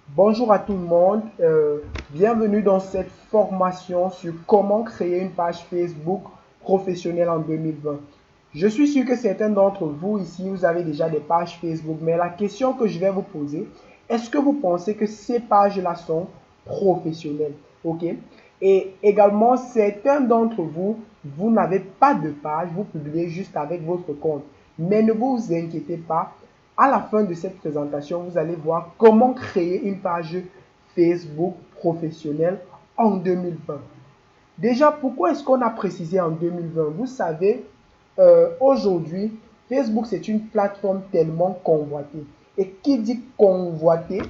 Bonjour à tout le monde, bienvenue dans cette formation sur comment créer une page Facebook professionnelle en 2020. Je suis sûr que certains d'entre vous ici, vous avez déjà des pages Facebook, mais la question que je vais vous poser, est-ce que vous pensez que ces pages-là sont professionnelles? Ok. Et également, certains d'entre vous, vous n'avez pas de page, vous publiez juste avec votre compte. Mais ne vous inquiétez pas, à la fin de cette présentation, vous allez voir comment créer une page Facebook professionnelle en 2020. Déjà, pourquoi est-ce qu'on a précisé en 2020? Vous savez, aujourd'hui, Facebook, c'est une plateforme tellement convoitée. Et qui dit convoitée,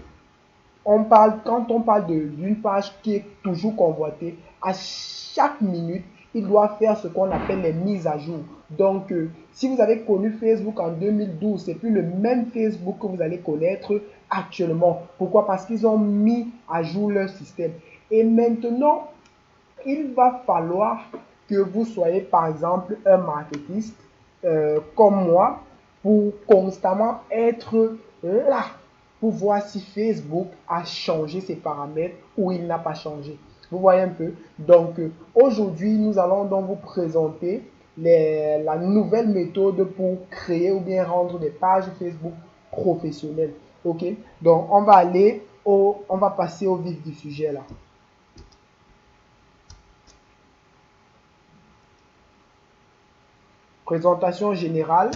quand on parle d'une page qui est toujours convoitée, à chaque minute, il doit faire ce qu'on appelle les mises à jour. Donc, si vous avez connu Facebook en 2012, c'est plus le même Facebook que vous allez connaître actuellement. Pourquoi? Parce qu'ils ont mis à jour leur système. Et maintenant, il va falloir que vous soyez, par exemple, un marketiste comme moi pour constamment être là pour voir si Facebook a changé ses paramètres ou il n'a pas changé. Vous voyez un peu? Donc, aujourd'hui, nous allons donc vous présenter la nouvelle méthode pour créer ou bien rendre des pages Facebook professionnelles. OK? Donc, on va passer au vif du sujet là. Présentation générale.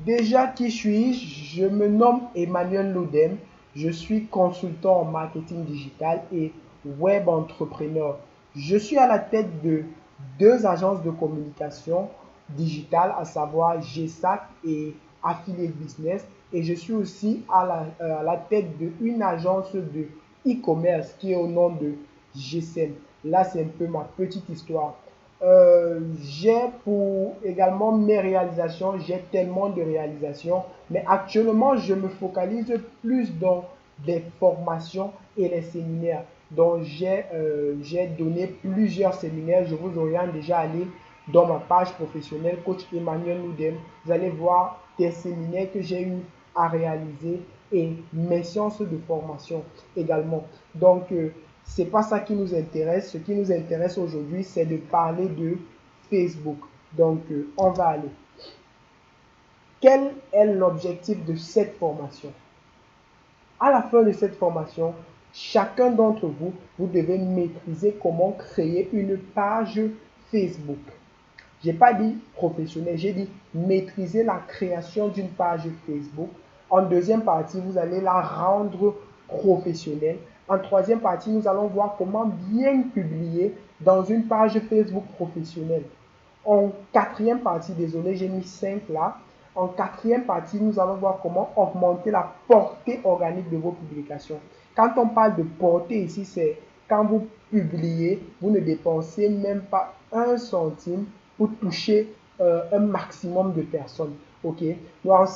Déjà, qui suis-je? Je me nomme Emmanuel Lodem. Je suis consultant en marketing digital et web entrepreneur. Je suis à la tête de deux agences de communication digitale, à savoir GSAC et Affiliate Business. Et je suis aussi à la tête d'une agence de e-commerce qui est au nom de GSM. Là, c'est un peu ma petite histoire. J'ai pour également mes réalisations, j'ai tellement de réalisations, mais actuellement, je me focalise plus dans des formations et les séminaires. Donc, j'ai donné plusieurs séminaires. Je vous oriente déjà à aller dans ma page professionnelle, coach Emmanuel Loudem. Vous allez voir des séminaires que j'ai eu à réaliser et mes séances de formation également. Donc, c'est pas ça qui nous intéresse. Ce qui nous intéresse aujourd'hui, c'est de parler de Facebook. Donc, on va aller. Quel est l'objectif de cette formation? À la fin de cette formation, chacun d'entre vous, vous devez maîtriser comment créer une page Facebook. J'ai pas dit professionnel, j'ai dit maîtriser la création d'une page Facebook. En deuxième partie, vous allez la rendre professionnelle. En troisième partie, nous allons voir comment bien publier dans une page Facebook professionnelle. En quatrième partie, désolé, j'ai mis 5 là. En quatrième partie, nous allons voir comment augmenter la portée organique de vos publications. Quand on parle de portée ici, c'est quand vous publiez, vous ne dépensez même pas un centime pour toucher un maximum de personnes. Ok. Donc en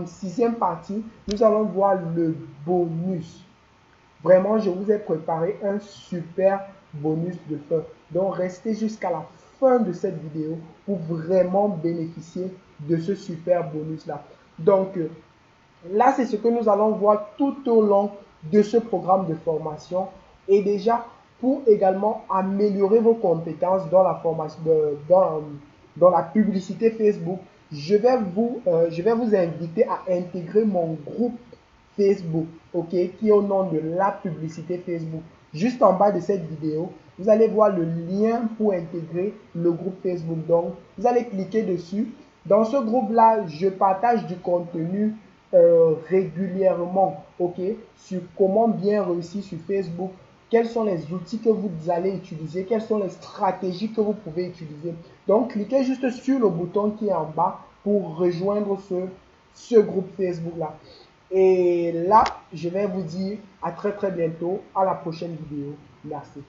sixième partie, nous allons voir le bonus. Vraiment, je vous ai préparé un super bonus de fin. Donc, restez jusqu'à la fin de cette vidéo pour vraiment bénéficier de ce super bonus-là. Donc, là, c'est ce que nous allons voir tout au long de ce programme de formation. Et déjà, pour également améliorer vos compétences dans la formation, dans la publicité Facebook, je vais vous inviter à intégrer mon groupe Facebook, ok, qui est au nom de la publicité Facebook. Juste en bas de cette vidéo, vous allez voir le lien pour intégrer le groupe Facebook. Donc, vous allez cliquer dessus. Dans ce groupe-là, je partage du contenu régulièrement, ok, sur comment bien réussir sur Facebook, quels sont les outils que vous allez utiliser, quelles sont les stratégies que vous pouvez utiliser. Donc, cliquez juste sur le bouton qui est en bas pour rejoindre ce groupe Facebook-là. Et là, je vais vous dire à très très bientôt, à la prochaine vidéo. Merci.